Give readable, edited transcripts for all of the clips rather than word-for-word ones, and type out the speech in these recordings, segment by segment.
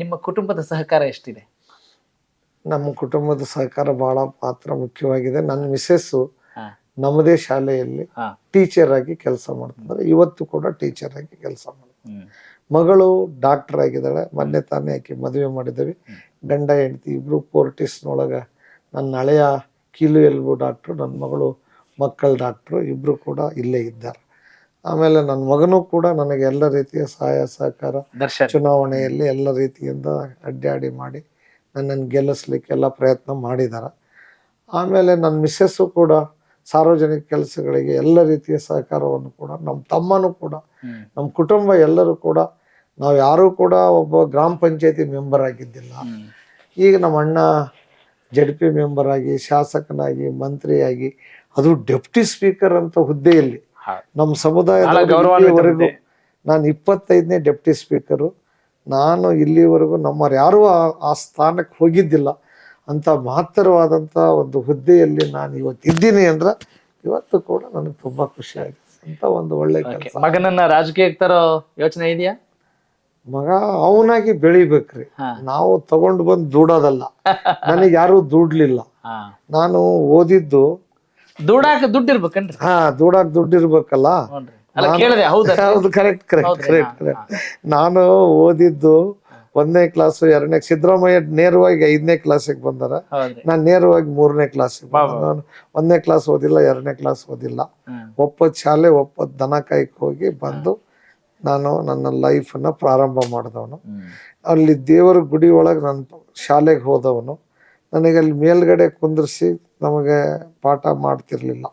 ನಿಮ್ಮ ಕುಟುಂಬದ ಸಹಕಾರ ಎಷ್ಟಿದೆ? ನಮ್ಮ ಕುಟುಂಬದ ಸಹಕಾರ ಬಹಳ ಪಾತ್ರ ಮುಖ್ಯವಾಗಿದೆ. ನನ್ನ ಮಿಸ್ಸೆಸ್ಸು ಹಾ, ನಮ್ಮದೇ ಶಾಲೆಯಲ್ಲಿ ಹಾ, ಟೀಚರ್ ಆಗಿ ಕೆಲಸ ಮಾಡ್ತಿದ್ದಾರೆ. ಇವತ್ತು ಕೂಡ ಟೀಚರ್ ಆಗಿ ಕೆಲಸ ಮಾಡ್ತಾರೆ. ಹ್ಮ್, ಮಗಳು ಡಾಕ್ಟರ್ ಆಗಿದ್ದಾಳೆ. ಮೊನ್ನೆ ತಾನೇ ಆಕೆ ಮದುವೆ ಮಾಡಿದ್ದೀವಿ. ಗಂಡ ಹೆಂಡತಿ ಇಬ್ರು ಫೋರ್ಟಿಸ್ನೊಳಗೆ ನನ್ನ ಹಳೆಯ ಕೀಲು ಎಲುಬು ಡಾಕ್ಟ್ರು, ನನ್ನ ಮಗಳು ಮಕ್ಕಳ ಡಾಕ್ಟ್ರು, ಇಬ್ಬರು ಕೂಡ ಇಲ್ಲೇ ಇದ್ದಾರೆ. ಆಮೇಲೆ ನನ್ನ ಮಗನೂ ಕೂಡ ನನಗೆ ಎಲ್ಲ ರೀತಿಯ ಸಹಾಯ ಸಹಕಾರ, ದರ್ಶನ್ ಚುನಾವಣೆಯಲ್ಲಿ ಎಲ್ಲ ರೀತಿಯಿಂದ ಅಡ್ಡಾಡಿ ಮಾಡಿ ನನ್ನನ್ನು ಗೆಲ್ಲಿಸ್ಲಿಕ್ಕೆಲ್ಲ ಪ್ರಯತ್ನ ಮಾಡಿದ್ದಾರೆ. ಆಮೇಲೆ ನನ್ನ ಮಿಸ್ಸೆಸ್ಸು ಕೂಡ ಸಾರ್ವಜನಿಕ ಕೆಲಸಗಳಿಗೆ ಎಲ್ಲ ರೀತಿಯ ಸಹಕಾರವನ್ನು ಕೂಡ, ನಮ್ಮ ತಮ್ಮನೂ ಕೂಡ, ಹ್ಮ್, ನಮ್ಮ ಕುಟುಂಬ ಎಲ್ಲರೂ ಕೂಡ, ನಾವು ಯಾರೂ ಕೂಡ ಒಬ್ಬ ಗ್ರಾಮ ಪಂಚಾಯತಿ ಮೆಂಬರ್ ಆಗಿದ್ದಿಲ್ಲ. ಹ್ಮ್, ಈಗ ಈಗ ನಮ್ಮ ಅಣ್ಣ ZP ಮೆಂಬರ್ ಆಗಿ, ಶಾಸಕನಾಗಿ, ಮಂತ್ರಿಯಾಗಿ, ಅದು ಡೆಪ್ಟಿ ಸ್ಪೀಕರ್ ಅಂತ ಹುದ್ದೆಯಲ್ಲಿ ನಮ್ಮ ಸಮುದಾಯದವರೆಗೂ ನಾನು 25ನೇ ಡೆಪ್ಟಿ ಸ್ಪೀಕರು. ನಾನು ಇಲ್ಲಿವರೆಗೂ ನಮ್ಮವ್ರು ಯಾರೂ ಆ ಸ್ಥಾನಕ್ಕೆ ಹೋಗಿದ್ದಿಲ್ಲ. ಅಂತ ಮಹತ್ತರವಾದಂಥ ಒಂದು ಹುದ್ದೆಯಲ್ಲಿ ನಾನು ಇವತ್ತು ಇದ್ದೀನಿ ಅಂದ್ರೆ ಇವತ್ತು ಕೂಡ ನನಗೆ ತುಂಬಾ ಖುಷಿ ಆಗಿದೆ. ಅಂತ ಒಂದು ಒಳ್ಳೆ ಕೆಲಸ. ಮಗನನ್ನ ರಾಜಕೀಯಕ್ಕೆ ತರೋ ಯೋಚನೆ ಇದೆಯಾ? ಮಗ ಅವನಾಗಿ ಬೆಳಿಬೇಕ್ರಿ. ನಾವು ತಗೊಂಡು ಬಂದು ದುಡೋದಲ್ಲ. ನನಗೆ ಯಾರು ದುಡ್ಲಿಲ್ಲ. ನಾನು ಓದಿದ್ದು ದುಡ್ಡು ಇರ್ಬೇಕನ್ರಿ. ದುಡಾಕ್ ದುಡ್ಡು ಇರ್ಬೇಕಲ್ಲ. ಹೌದು, ಕರೆಕ್ಟ್. ನಾನು ಓದಿದ್ದು 1ನೇ ಕ್ಲಾಸು 2ನೇ, ಸಿದ್ದರಾಮಯ್ಯ ನೇರವಾಗಿ 5ನೇ ಕ್ಲಾಸಿಗೆ ಬಂದಾರ. ನಾನು ನೇರವಾಗಿ 3ನೇ ಕ್ಲಾಸಿಗೆ ಬಂದ. ನಾನು 1ನೇ ಕ್ಲಾಸ್ ಓದಿಲ್ಲ, 2ನೇ ಕ್ಲಾಸ್ ಓದಿಲ್ಲ. ಒಪ್ಪತ್ತು ಶಾಲೆ, ಒಪ್ಪತ್ತು ದನ ಕಾಯಕ್ಕೆ ಹೋಗಿ ಬಂದು ನಾನು ನನ್ನ ಲೈಫನ್ನ ಪ್ರಾರಂಭ ಮಾಡಿದವನು. ಅಲ್ಲಿ ದೇವರ ಗುಡಿ ಒಳಗೆ ನಾನು ಶಾಲೆಗೆ ಹೋದವನು. ನನಗೆ ಅಲ್ಲಿ ಮೇಲ್ಗಡೆ ಕುಂದ್ರಿಸಿ ನಮಗೆ ಪಾಠ ಮಾಡ್ತಿರ್ಲಿಲ್ಲ.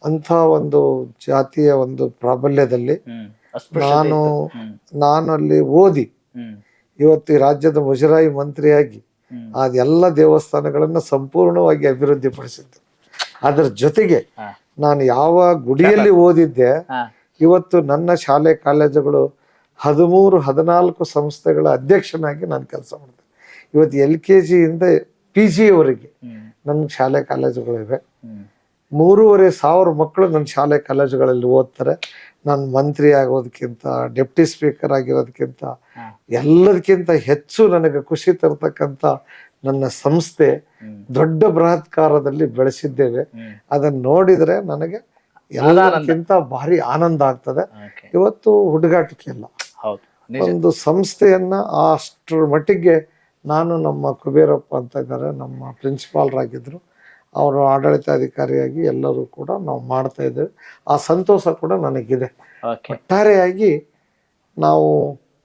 ಅಂಥ ಒಂದು ಜಾತಿಯ ಒಂದು ಪ್ರಾಬಲ್ಯದಲ್ಲಿ ನಾನು ಅಲ್ಲಿ ಓದಿ ಇವತ್ತು ಈ ರಾಜ್ಯದ ಮುಜರಾಯಿ ಮಂತ್ರಿಯಾಗಿ ಅದೆಲ್ಲ ದೇವಸ್ಥಾನಗಳನ್ನ ಸಂಪೂರ್ಣವಾಗಿ ಅಭಿವೃದ್ಧಿ ಪಡಿಸಿದ್ದೆ. ಅದರ ಜೊತೆಗೆ ನಾನು ಯಾವ ಗುಡಿಯಲ್ಲಿ ಓದಿದ್ದೆ, ಇವತ್ತು ನನ್ನ ಶಾಲೆ ಕಾಲೇಜುಗಳು 13-14 ಸಂಸ್ಥೆಗಳ ಅಧ್ಯಕ್ಷನಾಗಿ ನಾನು ಕೆಲಸ ಮಾಡಿದೆ. ಇವತ್ತು LKG ಇಂದ PG ಯವರೆಗೆ ನನ್ನ ಶಾಲೆ ಕಾಲೇಜುಗಳಿವೆ. 3,500 ಮಕ್ಕಳು ನನ್ನ ಶಾಲೆ ಕಾಲೇಜುಗಳಲ್ಲಿ ಓದ್ತಾರೆ. ನಾನು ಮಂತ್ರಿ ಆಗೋದಕ್ಕಿಂತ, ಡೆಪ್ಟಿ ಸ್ಪೀಕರ್ ಆಗಿರೋದಕ್ಕಿಂತ, ಎಲ್ಲದಕ್ಕಿಂತ ಹೆಚ್ಚು ನನಗೆ ಖುಷಿ ತರ್ತಕ್ಕಂಥ ನನ್ನ ಸಂಸ್ಥೆ ದೊಡ್ಡ ಬೃಹತ್ಕಾರದಲ್ಲಿ ಬೆಳೆಸಿದ್ದೇವೆ. ಅದನ್ನು ನೋಡಿದ್ರೆ ನನಗೆ ಎಲ್ಲದಕ್ಕಿಂತ ಭಾರಿ ಆನಂದ ಆಗ್ತದೆ. ಇವತ್ತು ಹುಡುಗಾಟಿಕೆ ಇಲ್ಲ. ಒಂದು ಸಂಸ್ಥೆಯನ್ನ ಅಷ್ಟರ ಮಟ್ಟಿಗೆ ನಾನು, ನಮ್ಮ ಕುಬೇರಪ್ಪ ಅಂತ ಇದ್ದಾರೆ, ನಮ್ಮ ಪ್ರಿನ್ಸಿಪಾಲ್ರಾಗಿದ್ದರು, ಅವರು ಆಡಳಿತಾಧಿಕಾರಿಯಾಗಿ ಎಲ್ಲರೂ ಕೂಡ ನಾವು ಮಾಡ್ತಾ ಇದ್ದೇವೆ. ಆ ಸಂತೋಷ ಕೂಡ ನನಗಿದೆ. ಒಟ್ಟಾರೆಯಾಗಿ ನಾವು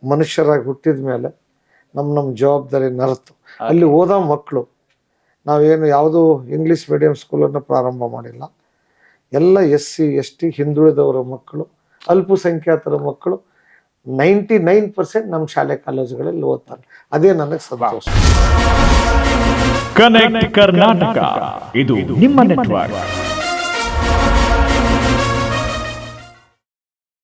ಮನುಷ್ಯರಾಗಿ ಹುಟ್ಟಿದ ಮೇಲೆ ನಮ್ಮ ಜವಾಬ್ದಾರಿ ನರೆತು ಅಲ್ಲಿ ಓದೋ ಮಕ್ಕಳು, ನಾವೇನು ಯಾವುದೂ ಇಂಗ್ಲೀಷ್ ಮೀಡಿಯಂ ಸ್ಕೂಲನ್ನು ಪ್ರಾರಂಭ ಮಾಡಿಲ್ಲ. ಎಲ್ಲ SC ST ಹಿಂದುಳಿದವರ ಮಕ್ಕಳು, ಅಲ್ಪಸಂಖ್ಯಾತರ ಮಕ್ಕಳು 99% ನಮ್ಮ ಶಾಲೆ ಕಾಲೇಜುಗಳಲ್ಲಿ ಓದ್ತಾರೆ. ಅದೇ ನನಗೆ ಸಂತೋಷ. ಕನೆಕ್ಟ್ ಕರ್ನಾಟಕ, ಇದು ನಿಮ್ಮ ನೆಟ್ವರ್ಕ್.